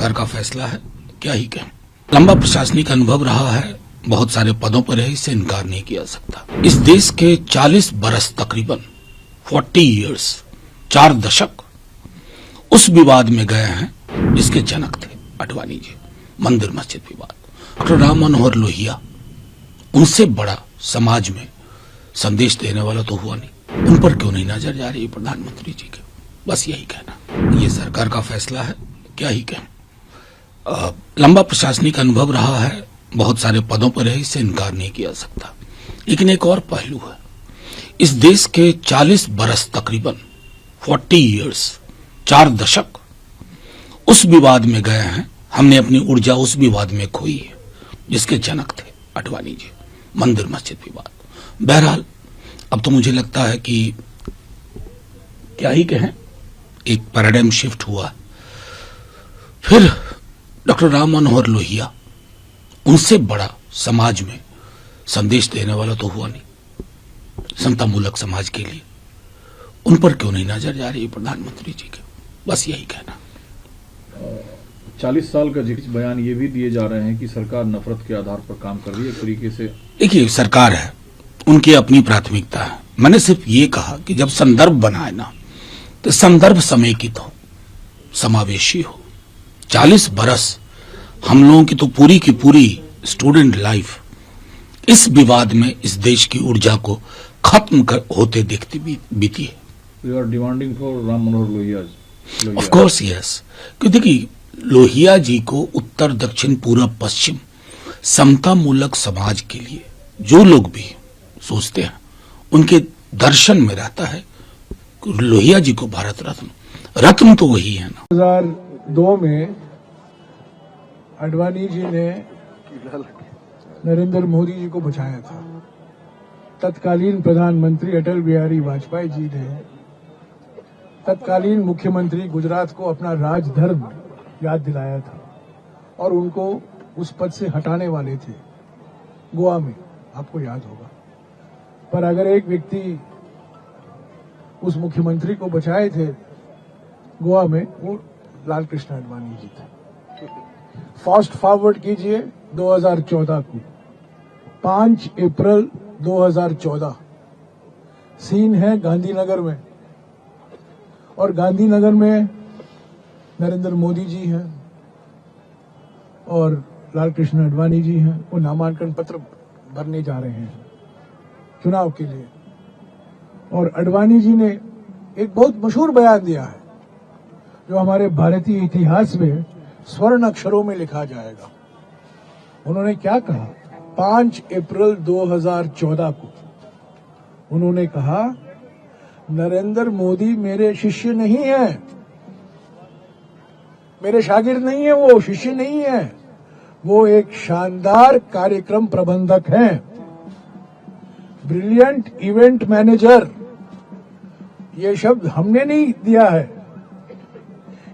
सरकार का फैसला है, क्या ही कहें। लंबा प्रशासनिक अनुभव रहा है, बहुत सारे पदों पर है, इससे इनकार नहीं किया सकता। इस देश के 40 बरस, तकरीबन 40 इयर्स, 4 दशक उस विवाद में गए हैं जिसके जनक थे आडवाणी जी, मंदिर मस्जिद विवाद। डॉक्टर राम मनोहर लोहिया, उनसे बड़ा समाज में संदेश देने वाला तो हुआ नहीं। उन पर क्यों नहीं नजर जा रही प्रधानमंत्री जी के, बस यही कहना। ये सरकार का फैसला है, क्या ही कहें। लंबा प्रशासनिक अनुभव रहा है, बहुत सारे पदों पर है, इससे इनकार नहीं किया सकता। लेकिन एक और पहलू है, इस देश के 40 बरस, तकरीबन 40 इयर्स, 4 दशक उस विवाद में गए हैं। हमने अपनी ऊर्जा उस विवाद में खोई है जिसके जनक थे आडवाणी जी, मंदिर मस्जिद विवाद। बहरहाल अब तो मुझे लगता है कि क्या ही कहें, एक पैराडाइम शिफ्ट हुआ। फिर डॉक्टर राम मनोहर लोहिया, उनसे बड़ा समाज में संदेश देने वाला तो हुआ नहीं। समतामूलक समाज के लिए उन पर क्यों नहीं नजर जा रही प्रधानमंत्री जी के, बस यही कहना। 40 साल का जिक्र बयान ये भी दिए जा रहे हैं कि सरकार नफरत के आधार पर काम कर रही है एक तरीके से। देखिए, सरकार है, उनकी अपनी प्राथमिकता है। मैंने सिर्फ ये कहा कि जब संदर्भ बनाए ना, तो संदर्भ समेकित हो, समावेशी हो। 40 बरस हम लोगों की तो पूरी की पूरी स्टूडेंट लाइफ इस विवाद में इस देश की ऊर्जा को खत्म होते देखती बीती है। You are demanding for Ram Manohar Lohia. Of course yes, क्योंकि देखिए, लोहिया जी को उत्तर, दक्षिण, पूरब, पश्चिम समतामूलक समाज के लिए जो लोग भी सोचते हैं, उनके दर्शन में रहता है लोहिया जी को भारत रत्न। रत्न तो वही है ना। 2002 में आडवाणी जी ने नरेंद्र मोदी जी को बचाया था। तत्कालीन प्रधानमंत्री अटल बिहारी वाजपेयी जी ने तत्कालीन मुख्यमंत्री गुजरात को अपना राजधर्म याद दिलाया था और उनको उस पद से हटाने वाले थे गोवा में, आपको याद होगा। पर अगर एक व्यक्ति उस मुख्यमंत्री को बचाए थे गोवा में, वो लाल कृष्ण आडवाणी जी थे। फास्ट फॉरवर्ड कीजिए 2014 को, 5 अप्रैल 2014, सीन है गांधीनगर में, और गांधीनगर में नरेंद्र मोदी जी हैं और लाल कृष्ण आडवाणी जी हैं। वो नामांकन पत्र भरने जा रहे हैं चुनाव के लिए, और आडवाणी जी ने एक बहुत मशहूर बयान दिया है जो हमारे भारतीय इतिहास में स्वर्ण अक्षरों में लिखा जाएगा। उन्होंने क्या कहा? 5 अप्रैल 2014 को उन्होंने कहा, नरेंद्र मोदी मेरे शिष्य नहीं है, मेरे शागिर्द नहीं है, वो शिष्य नहीं है, वो एक शानदार कार्यक्रम प्रबंधक हैं, ब्रिलियंट इवेंट मैनेजर। ये शब्द हमने नहीं दिया है,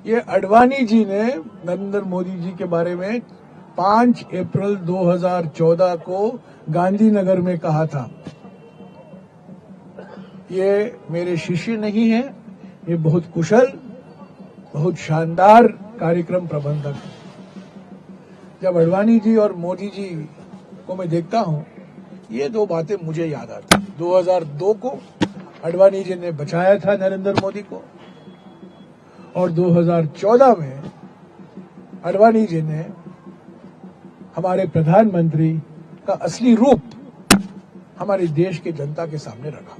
ये आडवाणी जी ने नरेंद्र मोदी जी के बारे में 5 अप्रैल 2014 को गांधीनगर में कहा था। ये मेरे शिष्य नहीं है, ये बहुत कुशल, बहुत शानदार कार्यक्रम प्रबंधक है। जब आडवाणी जी और मोदी जी को मैं देखता हूं, ये दो बातें मुझे याद आती। 2002 को आडवाणी जी ने बचाया था नरेंद्र मोदी को, और 2014 में आडवाणी जी ने हमारे प्रधानमंत्री का असली रूप हमारे देश के जनता के सामने रखा।